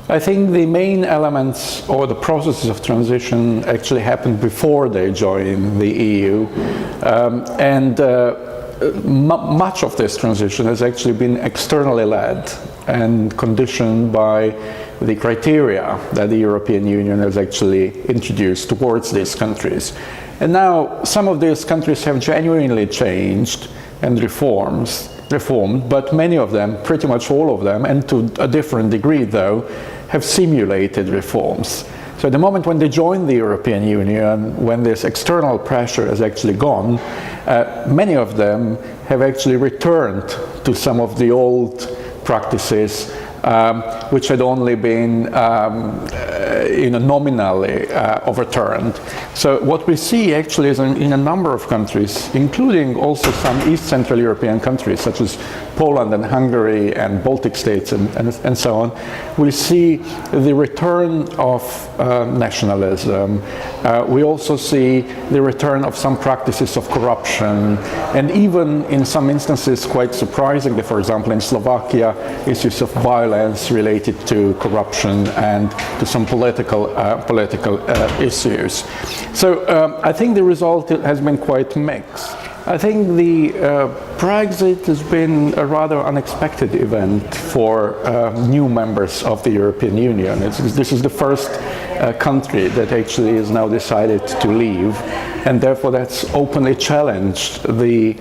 I think the main elements or the processes of transition actually happened before they joined the EU, and much of this transition has actually been externally led and conditioned by the criteria that the European Union has actually introduced towards these countries. And now some of these countries have genuinely changed and reformed, but many of them, pretty much all of them, and to a different degree though, have simulated reforms. So at the moment when they join the European Union, when this external pressure has actually gone, many of them have actually returned to some of the old practices which had only been nominally overturned. So what we see actually is in a number of countries, including also some East Central European countries such as Poland and Hungary and Baltic states and so on, we see the return of nationalism. We also see the return of some practices of corruption, and even in some instances, quite surprisingly, for example in Slovakia, issues of violence related to corruption and to some political issues. So I think the result has been quite mixed. I think the Brexit has been a rather unexpected event for new members of the European Union. This is the first country that actually has now decided to leave, and therefore that's openly challenged the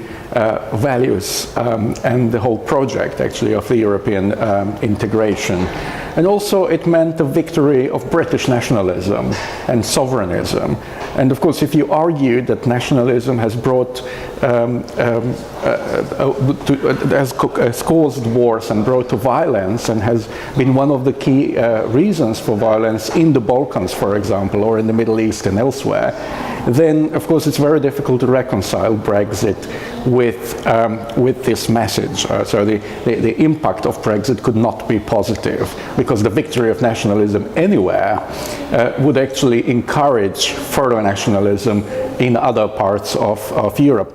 values and the whole project actually of the European integration. And also it meant the victory of British nationalism and sovereignism. And of course, if you argue that nationalism has brought, has caused wars and brought to violence and has been one of the key reasons for violence in the Balkans, for example, or in the Middle East and elsewhere, then of course it's very difficult to reconcile Brexit with this message. So the impact of Brexit could not be positive, because the victory of nationalism anywhere would actually encourage further nationalism in other parts of Europe.